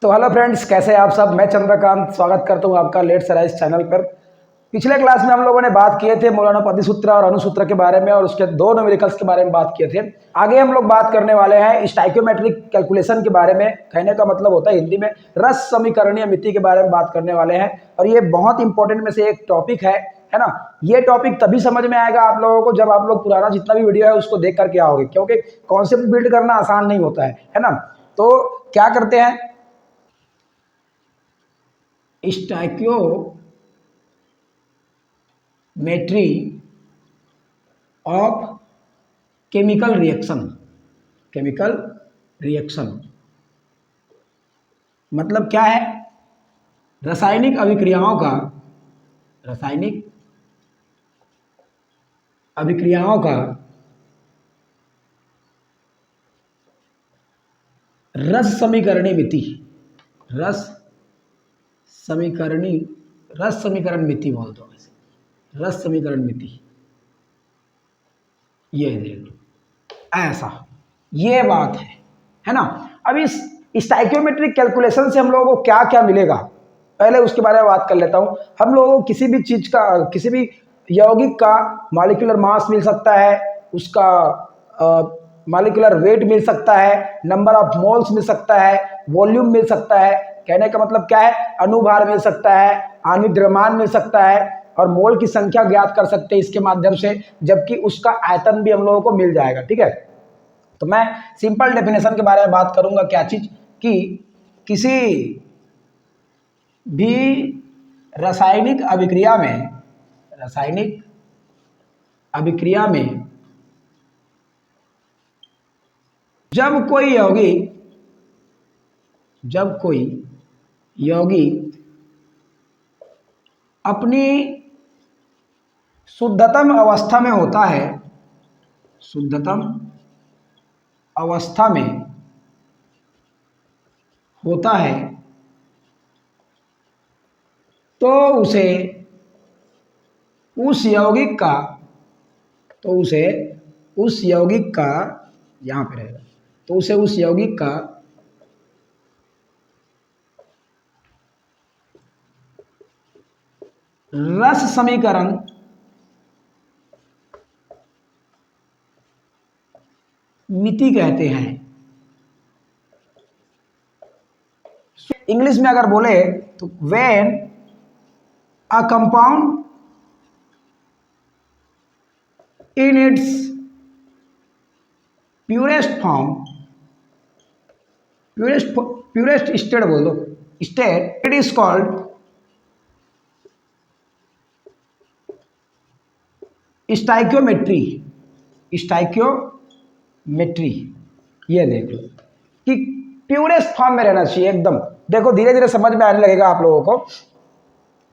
तो hello friends, कैसे हैं आप सब। मैं चंद्रकांत स्वागत करता हूं आपका लेट्स राइज चैनल पर। पिछले क्लास में हम लोगों ने बात किए थे मौलाना सूत्र और अनुसूत्र के बारे में और उसके दो न्यूमेरिकल्स के बारे में बात किए थे। आगे हम लोग बात करने वाले हैं स्टाइक्योमेट्रिक कैलकुलेशन के बारे में। कहने का मतलब होता है हिंदी में रस समीकरणीय मिति के बारे में बात करने वाले हैं और ये बहुत इंपॉर्टेंट में से एक टॉपिक है ना। ये टॉपिक तभी समझ में आएगा आप लोगों को जब आप लोग पुराना जितना भी वीडियो है उसको देख करके आओगे, क्योंकि कॉन्सेप्ट बिल्ड करना आसान नहीं होता है ना। तो क्या करते हैं, स्टाइक्योमेट्री ऑफ केमिकल रिएक्शन मतलब क्या है? रासायनिक अभिक्रियाओं का रस समीकरणीय मिति बोल दो वैसे, रस समीकरण मिति। ये देख लो, ऐसा ये बात है ना। अब इस स्टाइक्योमेट्रिक कैलकुलेशन से हम लोगों को क्या क्या मिलेगा, पहले उसके बारे में बात कर लेता हूं। हम लोगों को किसी भी चीज का, किसी भी यौगिक का मॉलिक्यूलर मास मिल सकता है, उसका मॉलिक्यूलर वेट मिल सकता है, नंबर ऑफ मोल्स मिल सकता है, वॉल्यूम मिल सकता है। कहने का मतलब क्या है? अनुभार मिल सकता है, आणविक द्रव्यमान मिल सकता है और मोल की संख्या ज्ञात कर सकते हैं इसके माध्यम से, जबकि उसका आयतन भी हम लोगों को मिल जाएगा। ठीक है, तो मैं सिंपल डेफिनेशन के बारे में बात करूंगा। क्या चीज कि किसी भी रासायनिक अभिक्रिया में जब कोई यौगिक अपनी शुद्धतम अवस्था में होता है तो उसे उस यौगिक का यहां पे रहेगा, तो उसे उस यौगिक का रस समीकरण मिति कहते हैं। इंग्लिश में अगर बोले तो when a compound in its purest state बोल दो, state, it is called stoichiometry. ये देख लो कि प्यूरेस्ट फॉर्म में रहना चाहिए एकदम। देखो धीरे धीरे समझ में आने लगेगा आप लोगों को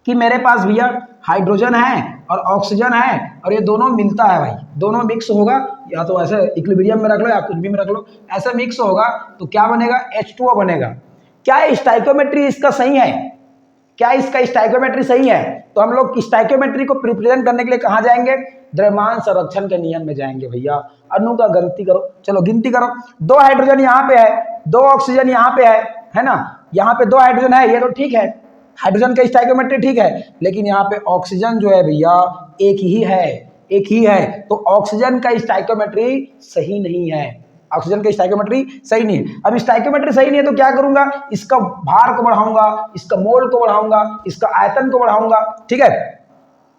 कि मेरे पास भैया हाइड्रोजन है और ऑक्सीजन है और ये दोनों मिलता है भाई, दोनों मिक्स होगा, या तो ऐसे इक्विलिब्रियम में रख लो या कुछ भी में रख लो, ऐसा मिक्स होगा तो क्या बनेगा? H2O बनेगा। क्या स्टाइक्योमेट्री इसका सही है? क्या इसका स्टाइक्योमेट्री सही है? तो हम लोग स्टाइक्योमेट्री को रिप्रेजेंट करने के लिए कहाँ जाएंगे? द्रव्यमान संरक्षण के नियम में जाएंगे भैया। अणु का गिनती करो, चलो गिनती करो। 2 हाइड्रोजन यहाँ पे है, 2 ऑक्सीजन यहाँ पे है ना। यहाँ पे 2 हाइड्रोजन है, ये तो ठीक है, हाइड्रोजन का स्टाइक्योमेट्री ठीक है, लेकिन यहाँ पे ऑक्सीजन जो है भैया एक ही है, तो ऑक्सीजन का स्टाइक्योमेट्री सही नहीं है। अब स्टाइक्योमेट्री सही नहीं है तो क्या करूंगा? इसका भार को बढ़ाऊंगा, इसका मोल को बढ़ाऊंगा, इसका आयतन को बढ़ाऊंगा। ठीक है,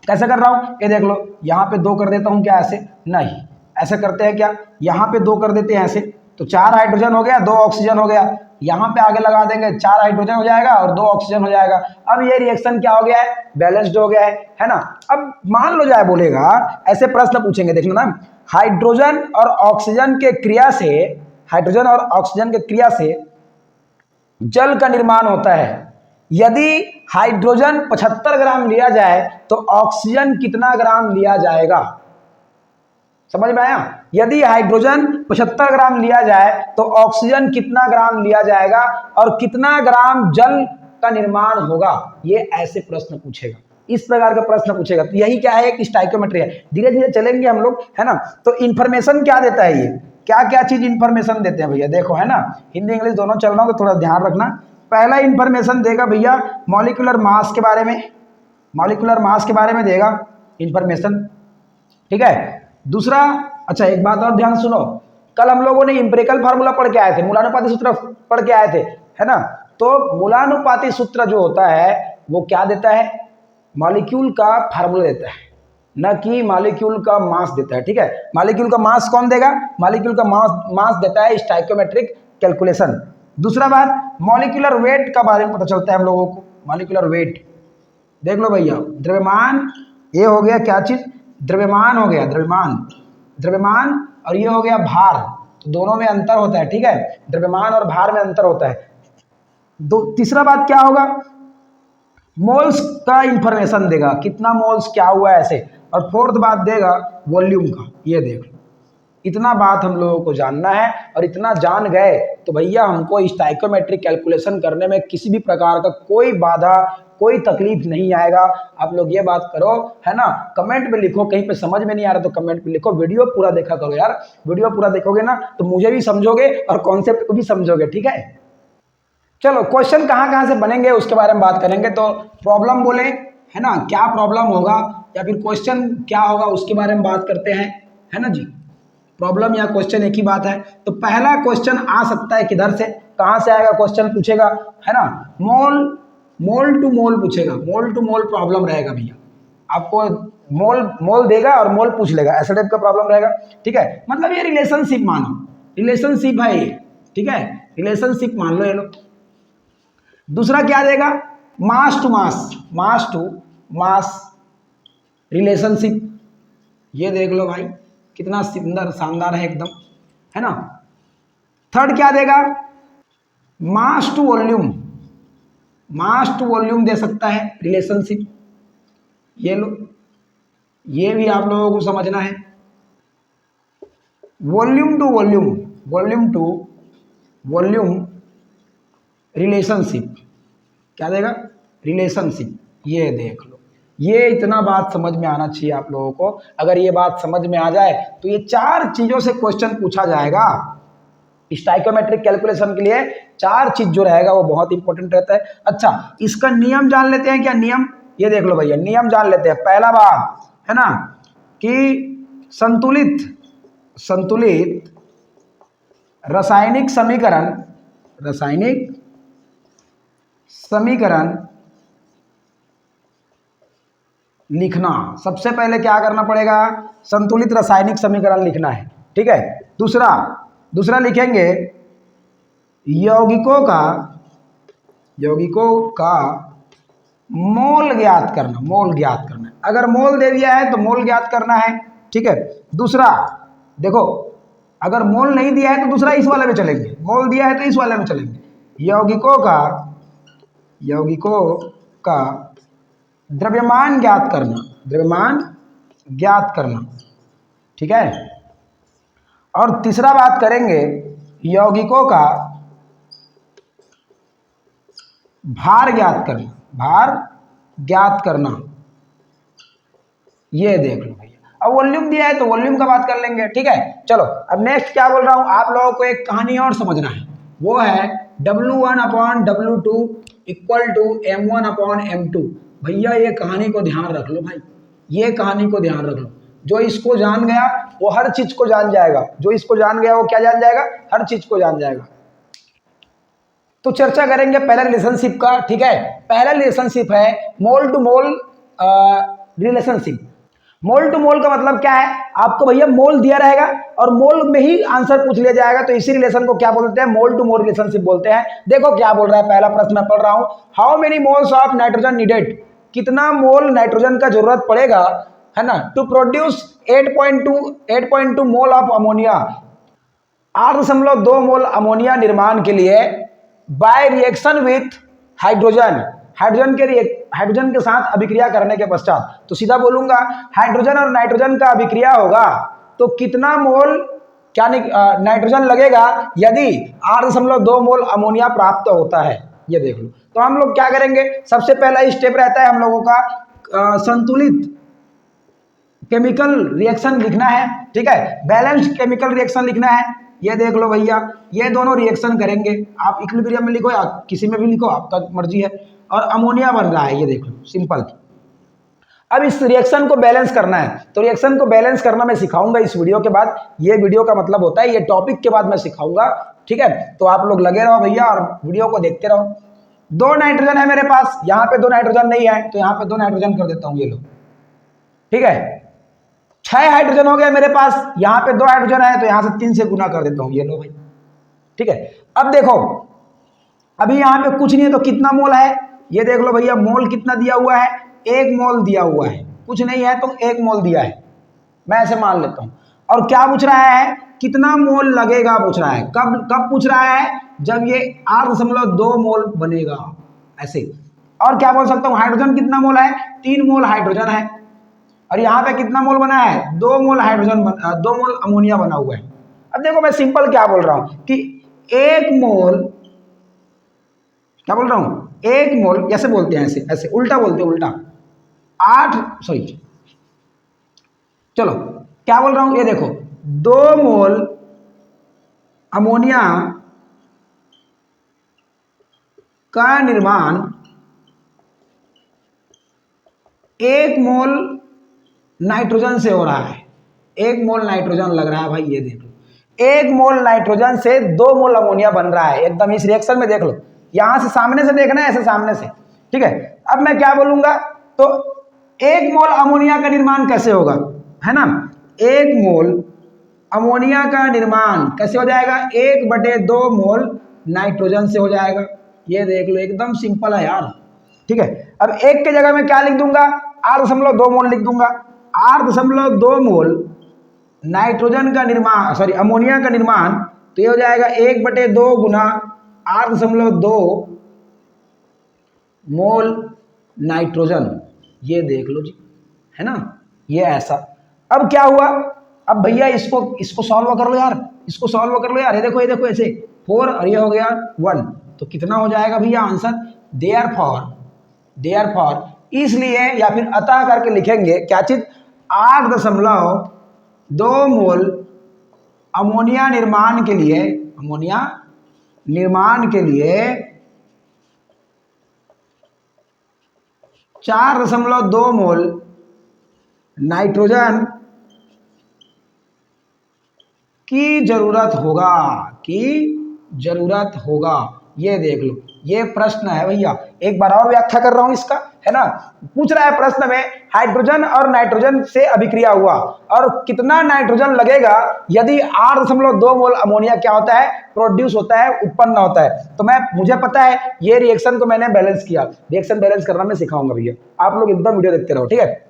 कैसे कर रहा हूं? ये देख लो, यहाँ पे 2 कर देता हूं क्या? ऐसे नहीं, ऐसे करते हैं क्या? यहाँ पे 2 कर देते हैं ऐसे, तो 4 हाइड्रोजन हो गया, 2 ऑक्सीजन हो गया। यहाँ पे आगे लगा देंगे, 4 हाइड्रोजन हो जाएगा और 2 ऑक्सीजन हो जाएगा। अब ये रिएक्शन क्या हो गया है? बैलेंस्ड हो गया है ना। अब मान लो जाए बोलेगा, ऐसे प्रश्न पूछेंगे, देखना ना, हाइड्रोजन और ऑक्सीजन के क्रिया से जल का निर्माण होता है। यदि हाइड्रोजन 75 ग्राम लिया जाए तो ऑक्सीजन कितना ग्राम लिया जाएगा? समझ में आया? यदि हाइड्रोजन 75 ग्राम लिया जाए तो ऑक्सीजन कितना ग्राम लिया जाएगा और कितना ग्राम जल का निर्माण होगा? ये ऐसे प्रश्न पूछेगा, इस प्रकार का प्रश्न पूछेगा। तो यही क्या है? एक स्टाइक्योमेट्री है। धीरे धीरे चलेंगे हम लोग, है ना। तो इन्फॉर्मेशन क्या देता है ये? क्या क्या चीज इन्फॉर्मेशन देते हैं भैया? देखो, है ना, हिंदी इंग्लिश दोनों चल रहा हूं तो थोड़ा ध्यान रखना। पहला इंफॉर्मेशन देगा भैया मॉलिक्यूलर मास के बारे में, मॉलिक्यूलर मास के बारे में देगा इंफॉर्मेशन, ठीक है। दूसरा, अच्छा एक बात और ध्यान सुनो, कल हम लोगों ने इंपेरिकल फार्मूला पढ़ के आए थे, मूलानुपाती सूत्र पढ़ के आए थे, है ना। तो मूलानुपाती सूत्र जो होता है वो क्या देता है, मॉलिक्यूल का फार्मूला देता है, न कि मॉलिक्यूल का मास देता है, ठीक है। मॉलिक्यूल का मास कौन देगा, मॉलिक्यूल का मास देता है स्टोइकोमेट्रिक कैलकुलेशन। दूसरा बात, मॉलिक्यूलर वेट का बारे में पता चलता है हम लोगों को, मॉलिक्यूलर वेट देख लो भैया, द्रव्यमान ये हो गया क्या चीज, द्रव्यमान हो गया, द्रव्यमान, द्रव्यमान, और ये हो गया भार, तो दोनों में अंतर होता है, ठीक है, द्रव्यमान और भार में अंतर होता है। तीसरा बात क्या होगा, मोल्स का इंफॉर्मेशन देगा, कितना मोल्स क्या हुआ ऐसे। और फोर्थ बात देगा वॉल्यूम का, ये देख लो, इतना बात हम लोगों को जानना है, और इतना जान गए तो भैया हमको स्टोइकोमेट्रिक कैलकुलेशन करने में किसी भी प्रकार का कोई बाधा, कोई तकलीफ नहीं आएगा। आप लोग ये बात करो, है ना, कमेंट में लिखो, कहीं पे समझ में नहीं आ रहा तो कमेंट में लिखो, वीडियो पूरा देखा करो यार, वीडियो पूरा देखोगे ना तो मुझे भी समझोगे और कॉन्सेप्ट को भी समझोगे, ठीक है। चलो क्वेश्चन कहाँ कहाँ से बनेंगे उसके बारे में बात करेंगे। तो प्रॉब्लम बोले, है ना, क्या प्रॉब्लम होगा या फिर क्वेश्चन क्या होगा उसके बारे में बात करते हैं, है ना जी। प्रॉब्लम या क्वेश्चन एक ही बात है। तो पहला क्वेश्चन आ सकता है किधर से, कहाँ से आएगा क्वेश्चन पूछेगा, है ना, मोल टू मोल पूछेगा, मोल टू मोल प्रॉब्लम रहेगा भैया, आपको मोल देगा और मोल पूछ लेगा, ऐसा टाइप का प्रॉब्लम रहेगा, ठीक है। मतलब ये रिलेशनशिप मानो, रिलेशनशिप है ये, ठीक है, रिलेशनशिप मान लो ये लो। दूसरा क्या देगा, mass to mass, mass to mass relationship, ये देख लो भाई कितना सुंदर शानदार है एकदम, है ना। थर्ड क्या देगा, mass to volume, mass to volume दे सकता है रिलेशनशिप, ये लो, ये भी आप लोगों को समझना है। Volume to volume, volume to volume relationship क्या देगा, रिलेशनशिप, ये देख लो। ये इतना बात समझ में आना चाहिए आप लोगों को, अगर ये बात समझ में आ जाए तो ये चार चीजों से क्वेश्चन पूछा जाएगा। स्टोइकोमेट्रिक कैलकुलेशन के लिए चार चीज जो रहेगा वो बहुत इंपॉर्टेंट रहता है। अच्छा इसका नियम जान लेते हैं क्या, नियम ये देख लो भैया, नियम जान लेते हैं। पहला बात है ना कि संतुलित संतुलित रासायनिक समीकरण, रासायनिक समीकरण लिखना, सबसे पहले क्या करना पड़ेगा, संतुलित रासायनिक समीकरण लिखना है, ठीक है। दूसरा लिखेंगे यौगिकों का मोल ज्ञात करना, मोल ज्ञात करना, अगर मोल दे दिया है तो मोल ज्ञात करना है, ठीक है। दूसरा देखो, अगर मोल नहीं दिया है तो दूसरा इस वाले में चलेंगे, मोल दिया है तो इस वाले में चलेंगे। यौगिकों का द्रव्यमान ज्ञात करना, द्रव्यमान ज्ञात करना, ठीक है। और तीसरा बात करेंगे यौगिकों का भार ज्ञात करना, भार ज्ञात करना, ये देख लो भैया। अब वॉल्यूम दिया है तो वॉल्यूम का बात कर लेंगे, ठीक है। चलो अब नेक्स्ट क्या बोल रहा हूं, आप लोगों को एक कहानी और समझना है, वो है W1/W2 इक्वल टू M1/M2। भैया ये कहानी को ध्यान रख लो भाई, ये कहानी को ध्यान रख लो, जो इसको जान गया वो हर चीज को जान जाएगा, जो इसको जान गया वो क्या जान जाएगा, हर चीज को जान जाएगा। तो चर्चा करेंगे पहला रिलेशनशिप का, ठीक है। पहला रिलेशनशिप है mole to mole relationship. Mole to mole का मतलब क्या है, आपको भैया मोल दिया रहेगा और मोल में ही आंसर पूछ लिया जाएगा, तो इसी रिलेशन को क्या बोलते हैं, मोल टू मोल रिलेशनशिप बोलते हैं। देखो क्या बोल रहा है, पहला प्रश्न मैं पढ़ रहा हूं, how many moles of nitrogen needed, कितना मोल नाइट्रोजन का जरूरत पड़ेगा, है ना, to produce 8.2 mole of ammonia, 8.2 mole ammonia निर्माण के लिए, by reaction with hydrogen, hydrogen के साथ अभिक्रिया करने के पश्चात। तो सीधा बोलूंगा हाइड्रोजन और नाइट्रोजन का अभिक्रिया होगा तो कितना मोल क्या नाइट्रोजन लगेगा यदि 8.2 मोल अमोनिया प्राप्त होता है, ये देख लो। तो हम लोग क्या करेंगे, सबसे पहला स्टेप रहता है हम लोगों का संतुलित केमिकल रिएक्शन लिखना है, ठीक है, बैलेंस्ड केमिकल रिएक्शन लिखना है। ये देख लो भैया, ये दोनों रिएक्शन करेंगे, आप इक्विलिब्रियम में लिखो या किसी में भी लिखो, आपका मर्जी है, और अमोनिया बन रहा है, ये देख लो सिंपल। अब इस रिएक्शन को बैलेंस करना है, तो रिएक्शन को बैलेंस करना मैं सिखाऊंगा इस वीडियो के बाद। ये वीडियो का मतलब होता है ये टॉपिक के बाद मैं सिखाऊंगा, ठीक है। तो आप लोग लगे रहो भैया और वीडियो को देखते रहो। 2 नाइट्रोजन है मेरे पास, यहाँ पे 2 नाइट्रोजन नहीं है तो यहाँ पे 2 नाइट्रोजन कर देता हूँ, ये लो, ठीक है। 6 हाइड्रोजन हो गया मेरे पास, यहाँ पे 2 हाइड्रोजन है तो यहाँ से 3 से गुना कर देता हूँ, ये लो भाई, ठीक है। अब देखो, अभी यहाँ पे कुछ नहीं है तो कितना मोल है, ये देख लो भैया, मोल कितना दिया हुआ है, 1 मोल दिया हुआ है, कुछ नहीं है तो 1 मोल दिया है, मैं ऐसे मान लेता हूं। और क्या पूछ रहा है, कितना मोल लगेगा पूछ रहा है, कब कब पूछ रहा है, जब ये 8.2 मोल बनेगा, ऐसे। और क्या बोल सकता हूं, हाइड्रोजन कितना मोल है, 3 मोल हाइड्रोजन है, और यहाँ पे कितना मोल बना है, 2 मोल हाइड्रोजन, 2 मोल अमोनिया बना हुआ है। अब देखो मैं सिंपल क्या बोल रहा हूं कि 1 मोल, क्या बोल रहा हूं, 1 मोल, ऐसे बोलते हैं, ऐसे ऐसे उल्टा बोलते हैं, उल्टा 8, सॉरी, चलो क्या बोल रहा हूं, ये देखो 2 मोल अमोनिया का निर्माण 1 मोल नाइट्रोजन से हो रहा है, 1 मोल नाइट्रोजन लग रहा है भाई, ये देख लो, 1 मोल नाइट्रोजन से 2 मोल अमोनिया बन रहा है, एकदम इस रिएक्शन में देख लो, यहां से सामने से देखना है, ऐसे सामने से, ठीक है। अब मैं क्या बोलूंगा, तो 1 मोल अमोनिया का निर्माण कैसे होगा, है ना, 1 मोल अमोनिया का निर्माण कैसे हो जाएगा, 1/2 मोल नाइट्रोजन से हो जाएगा, ये देख लो, एकदम सिंपल है यार, ठीक है। अब 1 के जगह में क्या लिख दूंगा, 8.2 मोल लिख दूंगा, 8.2 मोल नाइट्रोजन का निर्माण, सॉरी अमोनिया का निर्माण, तो ये हो जाएगा 1/2 गुना 8.2 मोल नाइट्रोजन, ये देख लो जी, है ना, ये ऐसा। अब क्या हुआ, अब भैया इसको सॉल्व कर लो यार, इसको सॉल्व कर लो यार, ये देखो ऐसे 4 और ये हो गया 1, तो कितना हो जाएगा भैया आंसर, देयरफॉर इसलिए या फिर अतः करके लिखेंगे क्या चीज, 8.2 मोल अमोनिया निर्माण के लिए, अमोनिया निर्माण के लिए 4.2 मोल नाइट्रोजन की जरूरत होगा, ये देख लो, ये प्रश्न है भैया, एक बार और व्याख्या कर रहा हूं इसका, है ना। पूछ रहा है प्रश्न में, हाइड्रोजन और नाइट्रोजन से अभिक्रिया हुआ और कितना नाइट्रोजन लगेगा यदि 8.2 मोल अमोनिया क्या होता है, प्रोड्यूस होता है, उत्पन्न होता है। तो मुझे पता है ये रिएक्शन को मैंने बैलेंस किया, रिएक्शन बैलेंस करना मैं सिखाऊंगा भैया, आप लोग एकदम वीडियो देखते रहो, ठीक है।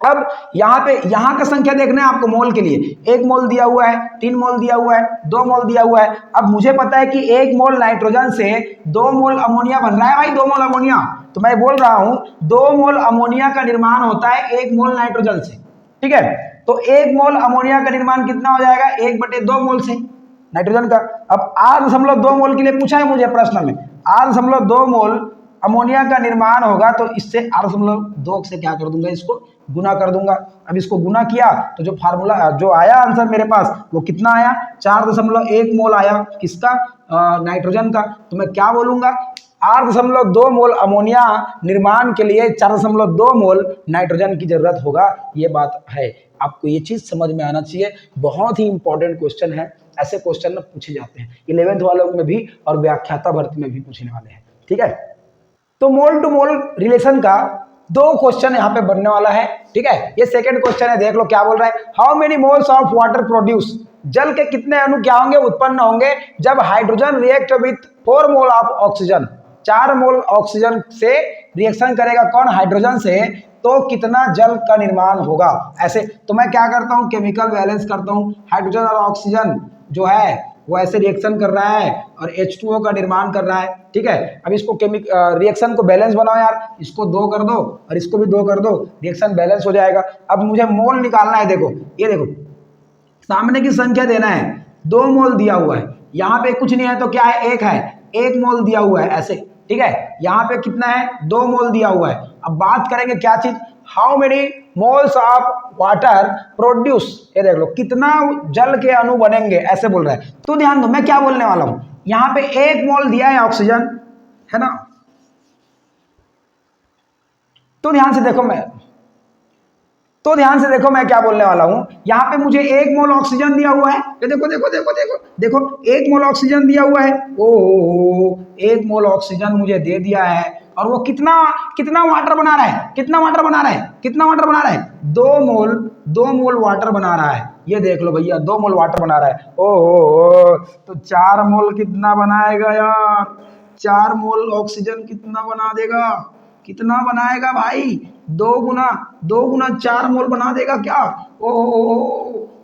अब यहाँ का संख्या देखना है आपको मोल के लिए, 1 मोल दिया हुआ है, 3 मोल दिया हुआ है, 2 मोल दिया हुआ है। अब मुझे पता है कि 1 मोल नाइट्रोजन से 2 मोल अमोनिया बन रहा है भाई, 2 मोल अमोनिया, तो मैं बोल रहा हूं 2 मोल अमोनिया का निर्माण होता है 1 मोल नाइट्रोजन से, ठीक है। तो 1 मोल अमोनिया का निर्माण कितना हो जाएगा, 1/2 मोल से नाइट्रोजन का। अब 8.2 मोल के लिए पूछा है मुझे प्रश्न में, 8.2 मोल अमोनिया का निर्माण होगा, तो इससे 8.2 से क्या कर दूंगा, इसको गुना कर दूंगा। अब इसको गुना किया तो जो फार्मूला जो आया आंसर मेरे पास वो कितना आया, 4.1 मोल आया, किसका, नाइट्रोजन का। तो मैं क्या बोलूंगा, 8.2 मोल अमोनिया निर्माण के लिए 4.2 मोल नाइट्रोजन की जरूरत होगा, ये बात है। आपको ये चीज समझ में आना चाहिए, बहुत ही इंपॉर्टेंट क्वेश्चन है, ऐसे क्वेश्चन ना पूछे जाते हैं 11th वालों में भी और व्याख्याता भर्ती में भी पूछने वाले हैं, ठीक है। तो मोल टू मोल रिलेशन का 2 क्वेश्चन यहाँ पे बनने वाला है, ठीक है। ये सेकंड क्वेश्चन है, देख लो क्या बोल रहा है, how many moles of water produce, जल के कितने अणु क्या होंगे, उत्पन्न होंगे जब hydrogen react with 4 mole of oxygen, 4 mole oxygen से रिएक्शन करेगा कौन, हाइड्रोजन से, तो कितना जल का निर्माण होगा, ऐसे। तो मैं क्या करता हूँ, केमिकल बैलेंस करता हूँ, हाइड्रोजन और ऑक्सीजन जो है वो ऐसे रिएक्शन कर रहा है और H2O का निर्माण कर रहा है, ठीक है। अब इसको रिएक्शन को बैलेंस बनाओ यार, इसको 2 कर दो और इसको भी 2 कर दो, रिएक्शन बैलेंस हो जाएगा। अब मुझे मोल निकालना है, देखो ये देखो सामने की संख्या देना है, 2 मोल दिया हुआ है, यहाँ पे कुछ नहीं है तो क्या है, 1 है, 1 मोल दिया हुआ है ऐसे, ठीक है। यहाँ पे कितना है, 2 मोल दिया हुआ है। अब बात करेंगे क्या चीज, how many moles of water produce, ये देख लो कितना जल के अणु बनेंगे, ऐसे बोल रहा है। तो ध्यान दो मैं क्या बोलने वाला हूं, यहां पे 1 मोल दिया है ऑक्सीजन, है ना। तो ध्यान से देखो मैं क्या बोलने वाला हूं, यहां पे मुझे 1 मोल ऑक्सीजन दिया हुआ है, ये देखो देखो देखो देखो देखो 1 मोल ऑक्सीजन दिया हुआ है, ओ 1 मोल ऑक्सीजन मुझे दे दिया है, और वो कितना कितना वाटर बना रहा है, कितना वाटर बना रहा है, कितना वाटर बना रहा है, 2 मोल वाटर बना रहा है। ये देख लो भैया 2 मोल वाटर बना रहा है, ओ तो 4 मोल कितना बनाएगा यार, 4 मोल ऑक्सीजन कितना बना देगा, कितना बनाएगा भाई, 2 गुना 4 मोल बना देगा क्या, ओ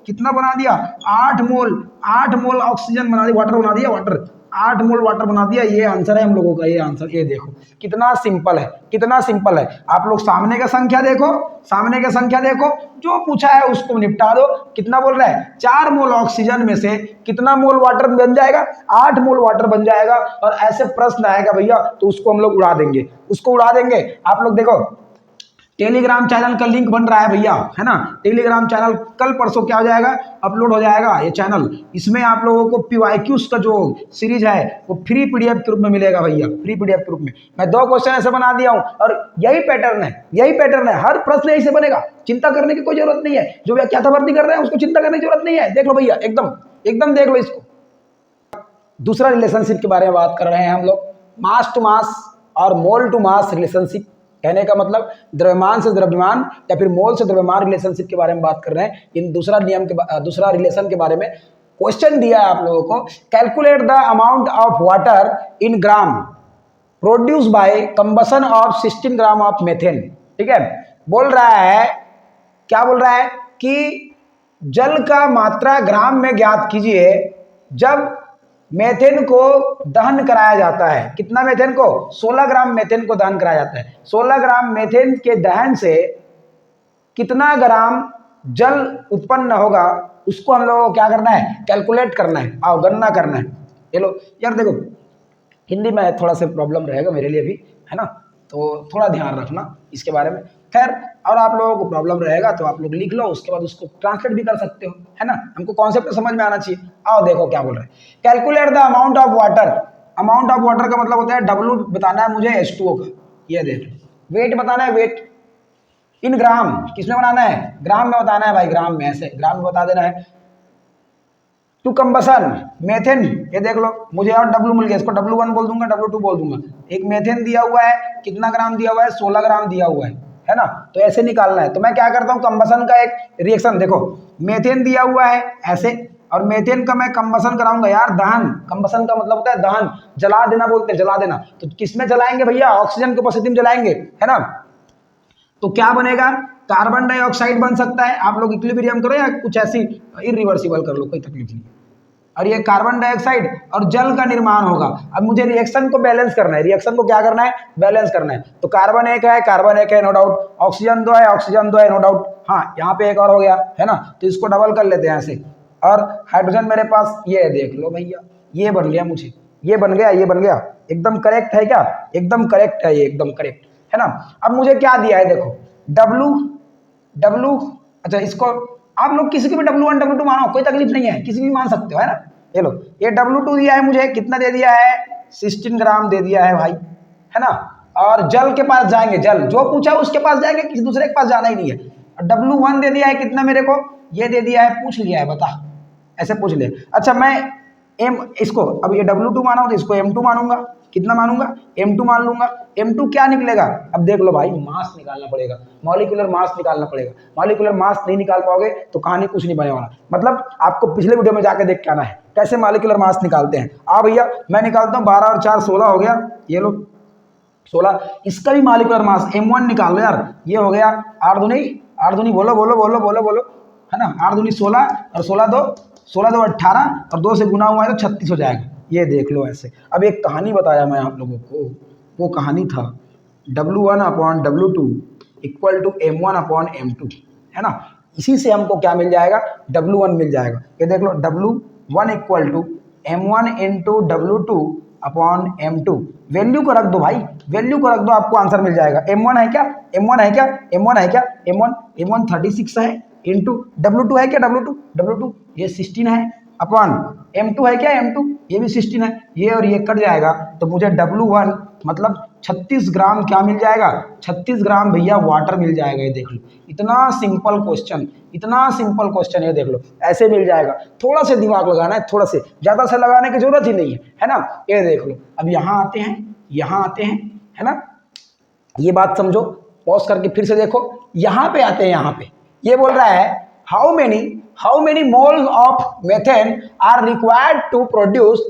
कितना बना दिया, 8 मोल ऑक्सीजन बना दिया, वाटर बना दिया, वाटर 8 मोल वाटर बना दिया। ये आंसर है हम लोगों का, ये आंसर, ये देखो कितना सिंपल है, कितना सिंपल है। आप लोग सामने का संख्या देखो, सामने का संख्या देखो, जो पूछा है उसको निपटा दो। कितना बोल रहा है, 4 मोल ऑक्सीजन में से कितना मोल वाटर बन जाएगा, 8 मोल वाटर बन जाएगा। और ऐसे प्रश्न आएगा भैया तो उसको हम लोग उड़ा देंगे, उसको उड़ा देंगे। आप लोग देखो टेलीग्राम चैनल का लिंक बन रहा है भैया, है ना, टेलीग्राम चैनल कल परसों क्या हो जाएगा, अपलोड हो जाएगा ये चैनल। इसमें आप लोगों को पीवाईक्यूज का जो सीरीज है वो फ्री पीडीएफ के रूप में मिलेगा भैया, फ्री पीडीएफ के रूप में। मैं 2 क्वेश्चन ऐसे बना दिया हूं, और यही पैटर्न है, यही पैटर्न है, हर प्रश्न यही से बनेगा, चिंता करने की कोई जरूरत नहीं है। जो व्याख्याता भर्ती कर रहे हैं उसको चिंता करने की जरूरत नहीं है। देख लो भैया, एकदम एकदम देख लो इसको। दूसरा रिलेशनशिप के बारे में बात कर रहे हैं हम लोग, मास टू मास और मोल टू मास रिलेशनशिप। कहने का मतलब द्रव्यमान से द्रव्यमान या फिर मोल से द्रव्यमान रिलेशनशिप के बारे में बात कर रहे हैं। इन दूसरा रिलेशन के बारे में क्वेश्चन दिया है आप लोगों को, calculate the amount of water in gram produce by combustion of 16 gram of methane. ठीक है, बोल रहा है, क्या बोल रहा है कि जल का मात्रा ग्राम में ज्ञात कीजिए जब मेथेन को दहन कराया जाता है। कितना मेथेन को, 16 ग्राम मेथेन को दहन कराया जाता है। 16 ग्राम मेथेन के दहन से कितना ग्राम जल उत्पन्न होगा, उसको हम लोगों को क्या करना है, कैलकुलेट करना है, आओ गणना करना है। चलो यार देखो हिंदी में थोड़ा सा प्रॉब्लम रहेगा मेरे लिए भी, है ना, तो थोड़ा ध्यान रखना इसके बारे में। खैर, और आप लोगों को प्रॉब्लम रहेगा तो आप लोग लिख लो, उसके बाद उसको ट्रांसलेट भी कर सकते हो, है ना। हमको कॉन्सेप्ट समझ में आना चाहिए। आओ देखो क्या बोल रहे हैं, calculate the amount of water. Amount of water का मतलब होता है W बताना है मुझे H2O का, ये देख लो। वेट बताना है, वेट इन ग्राम, किसमें बनाना है, ग्राम में बताना है भाई, ग्राम में, ऐसे ग्राम में बता देना है। टू कंबसन मेथेन, ये देख लो मुझे और W मिल गया, इसको W1 बोल दूंगा, W2 बोल दूंगा। एक मेथेन दिया हुआ है, कितना ग्राम दिया हुआ है, 16 ग्राम दिया हुआ है ना। तो ऐसे निकालना है। तो मैं क्या करता हूँ, कंबसन का एक रिएक्शन देखो, मेथेन दिया हुआ है ऐसे, और मेथेन का मैं कंबसन कराऊंगा यार, दहन। कंबसन का मतलब होता है दहन, जला देना बोलते हैं, जला देना। तो किसमें जलाएंगे भैया, ऑक्सीजन के उपस्थिति में जलाएंगे, है ना। तो क्या बनेगा, कार्बन डाइऑक्साइड बन सकता है। आप लोग इक्विलिब्रियम करो या कुछ ऐसी इरिवर्सिबल कर लो, कोई तकलीफ नहीं। और ये कार्बन डाइऑक्साइड और जल का निर्माण होगा। अब मुझे रिएक्शन को बैलेंस करना है, रिएक्शन को क्या करना है, बैलेंस करना है। तो कार्बन एक है, कार्बन एक है, नो डाउट। ऑक्सीजन 2 है, ऑक्सीजन 2 है, नो डाउट। हाँ, यहाँ पे एक और हो गया, है ना, तो इसको डबल कर लेते हैं ऐसे। और हाइड्रोजन मेरे पास, ये देख लो भैया, ये बन गया मुझे, ये बन गया, ये बन गया। एकदम करेक्ट है क्या, एकदम करेक्ट है, ये एकदम करेक्ट है ना। अब मुझे क्या दिया है देखो, W, अच्छा इसको आप लोग किसी को भी W1 W2 मानो, कोई तकलीफ नहीं है, किसी भी मान सकते हो, है ना। ये लो, ये W2 दिया है मुझे, कितना दे दिया है, 16 ग्राम दे दिया है भाई, है ना। और जल के पास जाएंगे, जल जो पूछा उसके पास जाएंगे, किसी दूसरे के पास जाना ही नहीं है। और W1 दे दिया है कितना मेरे को, ये दे दिया है, पूछ लिया है, बता, ऐसे पूछ लिया। अच्छा मैं इसको अब ये W2 माना हो तो इसको M2 मानूंगा, कितना मानूंगा, M2 मान लूंगा। M2 क्या निकलेगा, अब देख लो भाई, मास निकालना पड़ेगा, मॉलिक्यूलर मास निकालना पड़ेगा। मॉलिक्यूलर मास नहीं निकाल पाओगे तो कहानी कुछ नहीं बने वाला। मतलब आपको पिछले वीडियो में जाके देख के आना है कैसे मॉलिक्यूलर मास निकालते हैं। आ भैया मैं निकालता हूँ, 12 और 4 16 हो गया, ये लो 16। इसका भी मॉलिक्यूलर मास M1 निकाल लो यार, ये हो गया 8 दूनी बोलो बोलो बोलो बोलो बोलो, है ना। 8 दूनी 16 और 16 दो 18 और 2 से गुना हुआ है तो 36 हो जाएगा। ये देख लो ऐसे। अब एक कहानी बताया मैं आप लोगों को, वो कहानी था W1/W2 इक्वल टू M1/M2, है ना। इसी से हमको क्या मिल जाएगा, W1 मिल जाएगा। ये देख लो W1 equal to M1 into W2 upon M2। Value को रख दो भाई, वैल्यू को रख दो, आपको आंसर मिल जाएगा। M1 है क्या, M1 है क्या, M1 है क्या, M1 36 है, इंटू W2 है क्या, W2 ये 16 है, अपॉन M2 है क्या, M2 ये भी 16 है, ये और ये कट जाएगा तो मुझे W1 मतलब 36 ग्राम क्या मिल जाएगा, 36 ग्राम भैया वाटर मिल जाएगा। ये देख लो, इतना सिंपल क्वेश्चन, इतना सिंपल क्वेश्चन, ये देख लो ऐसे मिल जाएगा। थोड़ा से दिमाग लगाना है, थोड़ा से, ज़्यादा से लगाने की जरूरत ही नहीं है ना। ये देख लो, अब यहाँ आते हैं, यहाँ आते हैं, है ना, ये बात समझो, पॉज करके फिर से देखो, यहाँ पे आते हैं, यहाँ पे ये बोल रहा है how many moles of methane are required to produce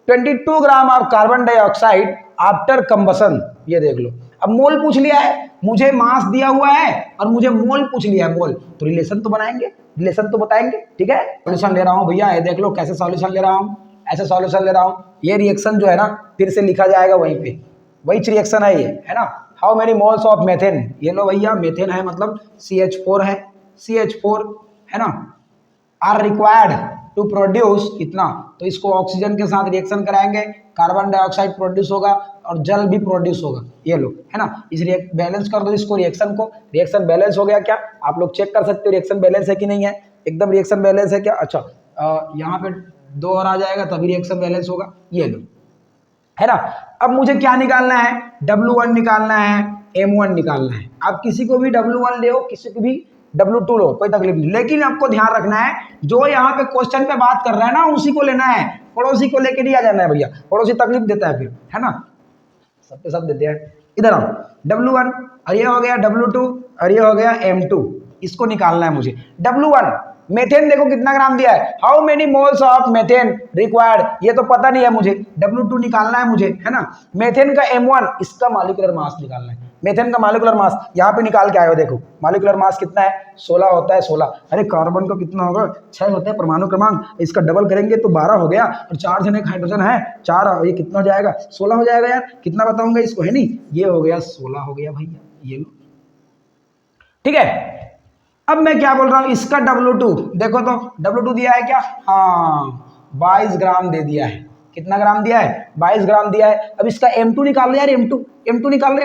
22 gram of carbon dioxide after combustion. ये देख लो, अब मोल पूछ लिया है, मुझे मास दिया हुआ है और मुझे मोल पूछ लिया है, मोल तो रिलेशन तो बनाएंगे, रिलेशन तो बताएंगे, ठीक है। सॉल्यूशन ले रहा हूँ भैया, ये देख लो कैसे सॉल्यूशन ले रहा हूँ, ऐसे सॉल्यूशन ले रहा हूँ। ये रिएक्शन जो है ना फिर से लिखा जाएगा वहीं पे, वही रिएक्शन है ये, है ना। How many moles of methane, ये लो भैया, मेथेन है मतलब CH4 है, CH4 है ना, आर रिक्वायर्ड टू प्रोड्यूस इतना, तो इसको ऑक्सीजन के साथ रिएक्शन कराएंगे, कार्बन डाइऑक्साइड प्रोड्यूस होगा और जल भी प्रोड्यूस होगा। ये लो, है ना, इस बैलेंस कर दो इसको, रिएक्शन को, रिएक्शन बैलेंस हो गया क्या, आप लोग चेक कर सकते हो रिएक्शन बैलेंस है कि नहीं है, एकदम रिएक्शन बैलेंस है क्या। अच्छा यहाँ पे 2 और आ जाएगा तभी रिएक्शन बैलेंस होगा। ये लो, है ना। अब मुझे क्या निकालना है, W1 निकालना है, M1 निकालना है। आप किसी को भी W1 ले हो, किसी को भी W2 लो, कोई तकलीफ नहीं, लेकिन आपको ध्यान रखना है जो यहाँ पे क्वेश्चन पे बात कर रहा है ना उसी को लेना है, पड़ोसी को लेके नहीं आ जाना है भैया, पड़ोसी तकलीफ देता है फिर, है ना, सबके सब देते हैं। इधर आओ, W1 और ये हो गया W2 और ये हो गया M2, इसको निकालना है मुझे। W1 मेथेन देखो कितना ग्राम दिया है, how many moles of methane required, ये तो पता नहीं है मुझे, W2 निकालना है मुझे, है ना। मेथेन का M1, इसका मॉलिक्यूलर मास निकालना है, मेथेन का मॉलिक्यूलर मास यहाँ पे निकाल के आए हो, देखो मॉलिक्यूलर मास कितना है, 16 होता है, 16। अरे कार्बन का कितना होगा, 6 होता है परमाणु क्रमांक, इसका डबल करेंगे तो 12 हो गया, और 4 जने हाइड्रोजन है, 4, ये कितना हो जाएगा, 16 हो जाएगा यार, कितना बताऊंगा इसको, है नहीं, ये हो गया 16 हो गया भैया, ये लो, ठीक है। अब मैं क्या बोल रहा हूं, इसका W2 देखो तो, W2 दिया है क्या, हाँ 22 ग्राम दे दिया है, कितना ग्राम दिया है, 22 ग्राम दिया है। अब इसका M2 निकाल लो यार, M2 निकाल लो,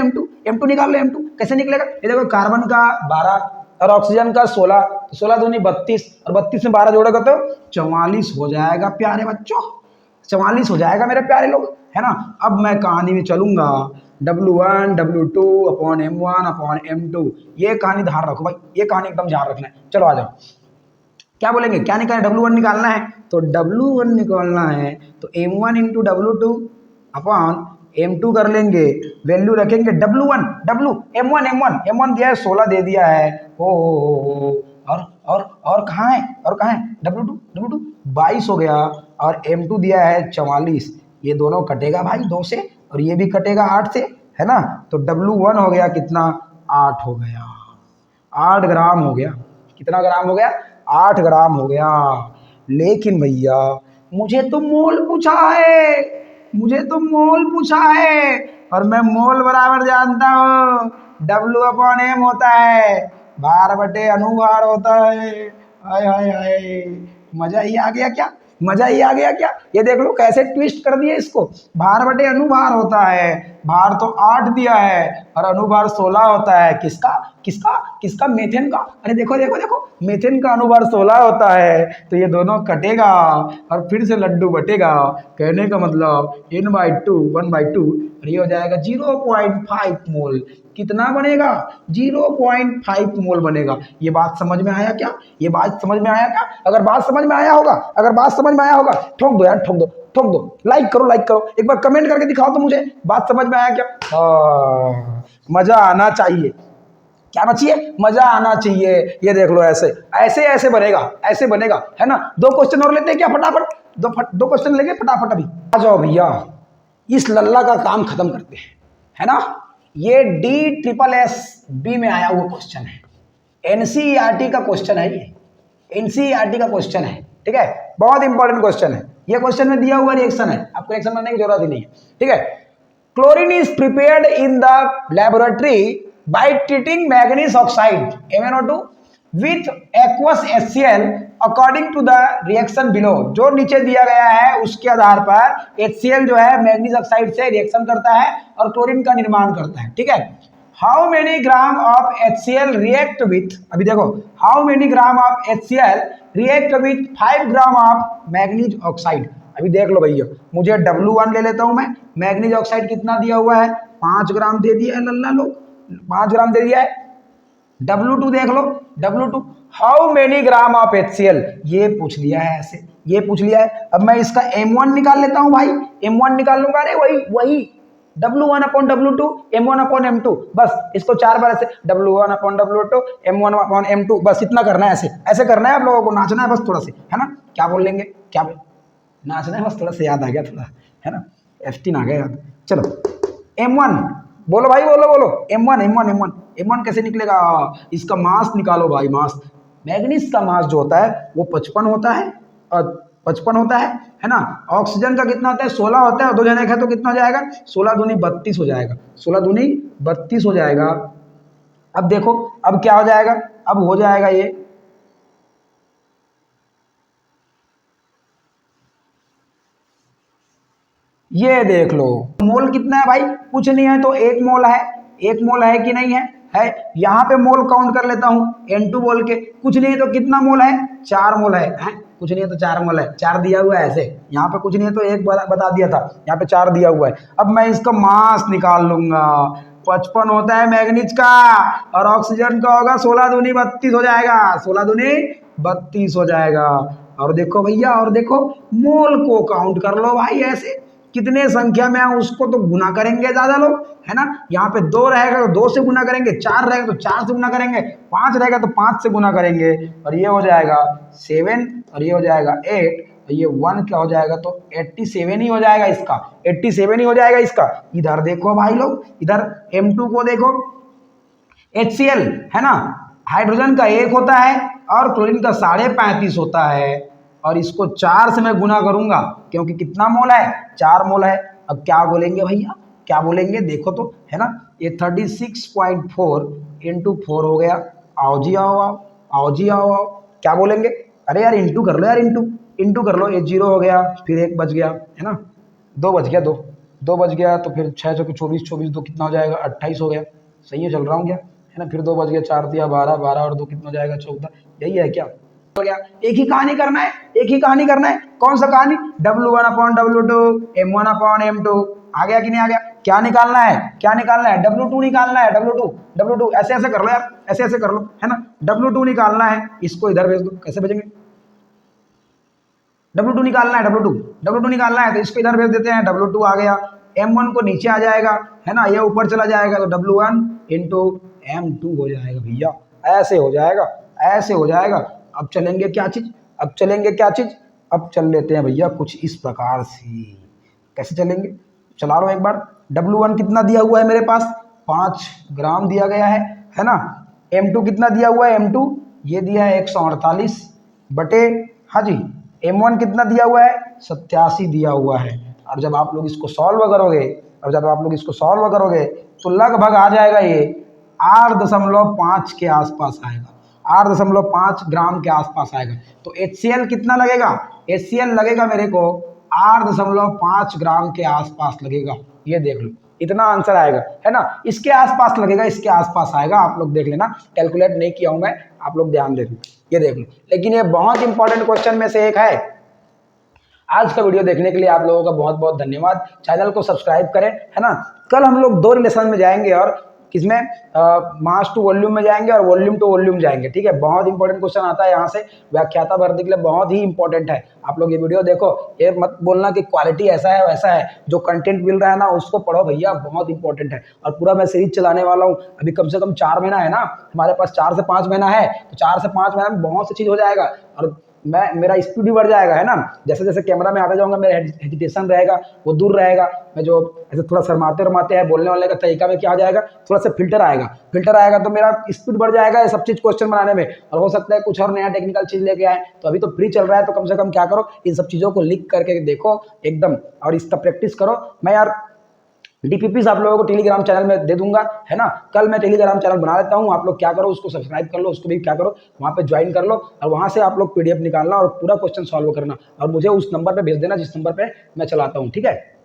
M2 निकाल लो, M2 कैसे निकलेगा, ये देखो कार्बन का 12 और ऑक्सीजन का 16, 16 दूनी 32 और 32 में 12 जोड़ेगा तो 44 हो जाएगा प्यारे बच्चों, 44 हो जाएगा मेरे प्यारे लोग, है ना। अब मैं कहानी में चलूंगा, W1 W2 upon M1 upon M2, ये कहानी ध्यान रखो भाई, ये कहानी एकदम ध्यान रखना है। चलो आ जाओ, क्या बोलेंगे, क्या निकालना है, W1 निकालना है, तो W1 निकालना है तो M1 into W2 upon M2 कर लेंगे, वैल्यू रखेंगे W1 M1 दिया है 16 दे दिया है, ओ और कहाँ है, W2 22 हो गया, और M2 दिया है 44, ये दोनों कटेगा भाई 2 से, और ये भी कटेगा 8 से, है ना, तो W1 हो गया कितना, 8 हो गया, 8 ग्राम हो गया, कितना ग्राम हो गया, 8 ग्राम हो गया। लेकिन भैया मुझे तो मोल पूछा है, मुझे तो मोल पूछा है, और मैं मोल बराबर जानता हूँ, W/M होता है, भार बटे अनुभार होता है। हाय हाय हाय, मजा ही आ गया क्या, मजा ही आ गया क्या, ये देख लो कैसे ट्विस्ट कर दिया इसको, भार बटे अनुभार होता है, भार तो 8 दिया है और अनुभार 16 होता है, किसका किसका किसका, मेथेन का, अरे देखो देखो देखो, मेथेन का अनुभार 16 होता है, तो ये दोनों कटेगा और फिर से लड्डू बटेगा, कहने का मतलब n/2 1/2, और ये हो जाएगा 0.5 मोल, कितना बनेगा, 0.5 मोल बनेगा। ये बात समझ में आया क्या, ये बात समझ में आया क्या, अगर बात समझ में आया होगा, अगर बात समझ में आया होगा ठोक दो यार, ठोक दो, लाइक करो, एक बार कमेंट करके दिखाओ तो मुझे बात समझ में आया क्या। मजा आना चाहिए, क्या आना चाहिए, मजा आना चाहिए। ये देख लो ऐसे ऐसे ऐसे बनेगा, ऐसे बनेगा, है ना। 2 क्वेश्चन और लेते हैं क्या, फटाफट 2 क्वेश्चन लेंगे फटाफट, अभी आ जाओ भैया, इस लल्ला का काम खत्म करते हैं, है ना। ये DSSB में आया हुआ क्वेश्चन है, NCERT का क्वेश्चन है, ये NCERT का क्वेश्चन है, ठीक है, बहुत इंपॉर्टेंट क्वेश्चन है। ये क्वेश्चन में दिया हुआ रिएक्शन है, आपको रिएक्शन बनाने की जरूरत ही नहीं है, ठीक है। Chlorine is prepared in the laboratory by treating manganese oxide MnO2 with aqueous HCl according to the reaction below. जो नीचे दिया गया है उसके आधार पर HCl जो है मैग्नीज ऑक्साइड से रिएक्शन करता है और क्लोरीन का निर्माण करता है। ठीक है, how many gram of HCl react with, अभी देखो, how many gram of HCl react with 5 gram of manganese oxide. अभी देख लो भैया, मुझे W1 ले लेता हूं मैं, मैग्नीज ऑक्साइड कितना दिया हुआ है, 5 ग्राम दे दिया है लल्ला लोग, 5 ग्राम दे दिया है। W2 देख लो, W2 how many gram of HCl, ये पूछ लिया है ऐसे, ये पूछ लिया है। अब मैं इसका M1 निकाल लेता हूं भाई, M1 निकाल लूंगा, अरे वही W1 upon W2 M1 upon M2, बस इसको 4 बार ऐसे W1 upon W2 M1 upon M2, बस इतना करना है, ऐसे ऐसे करना है, आप लोगों को नाचना है बस थोड़ा सा, है ना। क्या बोल लेंगे, क्या बोल, नाचना है बस थोड़ा सा, याद आ गया थोड़ा, है ना, F3 आ गया याद। चलो M1 बोलो भाई, बोलो बोलो, M1 कैसे निकलेगा, इसका मास निकालो भाई, मास, मैग्नीज का मास जो होता है वो 55 होता है, और 55 होता है ना। ऑक्सीजन का कितना होता है, 16 होता है, और 2 जने का तो कितना हो जाएगा, 16 दूनी 32 हो जाएगा, 16 दूनी 32 हो जाएगा। अब देखो, अब क्या हो जाएगा, अब हो जाएगा ये देख लो, मोल कितना है भाई, कुछ नहीं है तो 1 मोल है, 1 मोल है कि नहीं है यहाँ पे मोल काउंट कर लेता हूँ N2 बोल के, कुछ नहीं है तो कितना मोल है, 4 मोल है, कुछ नहीं है तो 4 मोल है, 4 दिया हुआ है ऐसे, यहाँ पे कुछ नहीं है तो 1 बता दिया था, यहाँ पे 4 दिया हुआ है। अब मैं इसका मास निकाल लूंगा, 55 होता है मैग्नीज का, और ऑक्सीजन का होगा 16 दूनी 32 हो जाएगा, 16 दूनी 32 हो जाएगा। और देखो भैया, और देखो, मोल को काउंट कर लो भाई, ऐसे कितने संख्या में है उसको तो गुना करेंगे ज्यादा लोग, है ना। यहाँ पे 2 रहेगा तो 2 से गुना करेंगे, 4 रहेगा तो 4 से गुना करेंगे, 5 रहेगा तो 5 से गुना करेंगे, और ये हो जाएगा 7, और ये हो जाएगा 8, और ये 1 क्या हो जाएगा, तो 87 ही हो जाएगा इसका, 87 ही हो जाएगा इसका। इधर देखो भाई लोग, इधर M2 को देखो, HCl है ना, हाइड्रोजन का 1 होता है और क्लोरीन का 35.5 होता है, और इसको 4 से मैं गुना करूंगा क्योंकि कितना मोल है, 4 मोल है। अब क्या बोलेंगे भैया, क्या बोलेंगे, देखो तो, है ना, ये 36.4 इंटू 4 हो गया, आओ जी आओ आओ, आओ जी आओ आओ, क्या बोलेंगे, अरे यार इंटू कर लो यार, इंटू कर लो, ये 0 हो गया, फिर 1 बच गया, है ना, 2 बच गया, 2 बच गया, तो फिर 6 चौके 24, 24 2 कितना हो जाएगा, 28 हो गया, सही है, चल रहा हूँ क्या, है ना, फिर 2 बच गया, 4 दिया 12, 12 और 2 कितना हो जाएगा, 14, यही है क्या, हो गया। एक ही कहानी करना है, एक ही कहानी करना है, कौन सा कहानी, W1 upon W2 M1 upon M2, आ गया कि नहीं आ गया, क्या निकालना है, क्या निकालना है, W2 निकालना है, W2 ऐसे ऐसे कर लो यार, ऐसे ऐसे कर लो, है ना, W2 निकालना है, इसको इधर भेज दो, कैसे भेजेंगे, W2 निकालना है, W2 निकालना है, तो इसको इधर भेज देते हैं, W2 आ गया, M1 को नीचे आ जाएगा, है ना, ये ऊपर चला जाएगा, तो W1 इंटू M2 हो जाएगा भैया, ऐसे हो जाएगा, ऐसे हो जाएगा। अब चलेंगे क्या चीज, अब चलेंगे क्या चीज, अब चल लेते हैं भैया कुछ इस प्रकार से, कैसे चलेंगे, चला लो एक बार। W1 कितना दिया हुआ है मेरे पास, 5 ग्राम दिया गया है ना। M2 कितना दिया हुआ है, M2 ये दिया है 148 बटे, हाँ जी, M1 कितना दिया हुआ है, 87 दिया हुआ है। और जब आप लोग इसको सॉल्व करोगे, और जब आप लोग इसको सॉल्व करोगे तो लगभग आ जाएगा ये 8.5 के आसपास आएगा, 8.5 ग्राम के आसपास आएगा। तो HCl कितना लगेगा, HCl लगेगा मेरे को 8.5 ग्राम के आसपास लगेगा, ये देख लो, इतना आंसर आएगा, है ना, इसके आसपास लगेगा, इसके आसपास आएगा, आप लोग देख लेना, कैलकुलेट नहीं किया हूं मैं, आप लोग ध्यान दे लो, ये देख लो। लेकिन ये बहुत इंपॉर्टेंट क्वेश्चन में से एक है। आज का वीडियो देखने के लिए आप लोगों का बहुत बहुत धन्यवाद, चैनल को सब्सक्राइब करें, है ना। कल हम लोग 2 रिलेशन में जाएंगे, और किसमें, मास टू वॉल्यूम में जाएंगे और वॉल्यूम टू वॉल्यूम जाएंगे, ठीक है। बहुत इंपॉर्टेंट क्वेश्चन आता है यहाँ से, व्याख्याता भर्ती के लिए बहुत ही इंपॉर्टेंट है। आप लोग ये वीडियो देखो, ये मत बोलना कि क्वालिटी ऐसा है वैसा है, जो कंटेंट मिल रहा है ना उसको पढ़ो भैया, बहुत इंपॉर्टेंट है। और पूरा मैं सीरीज चलाने वाला हूँ, अभी कम से कम 4 महीना है ना हमारे पास, 4 से 5 महीना है, तो 4 से 5 महीना में बहुत सी चीज हो जाएगा, और मेरा स्पीड भी बढ़ जाएगा, है ना। जैसे जैसे कैमरा में आता जाऊंगा, मेरा हेजिटेशन रहेगा वो दूर रहेगा, मैं जो ऐसे थोड़ा शर्माते हैं, बोलने वाले का तरीका में क्या हो जाएगा, थोड़ा सा फिल्टर आएगा, तो मेरा स्पीड बढ़ जाएगा ये सब चीज क्वेश्चन बनाने में। और हो सकता है कुछ और नया टेक्निकल चीज लेके आए, तो अभी तो फ्री चल रहा है, तो कम से कम क्या करो, इन सब चीजों को लिख करके देखो एकदम, और इसका प्रैक्टिस करो। मैं यार डीपीपीस आप लोगों को टेलीग्राम चैनल में दे दूंगा, है ना। कल मैं टेलीग्राम चैनल बना लेता हूँ, आप लोग क्या करो उसको सब्सक्राइब कर लो, उसको भी क्या करो वहाँ पे ज्वाइन कर लो और वहाँ से आप लोग पीडीएफ निकालना और पूरा क्वेश्चन सॉल्व करना और मुझे उस नंबर पे भेज देना जिस नंबर पे मैं चलाता हूँ, ठीक है।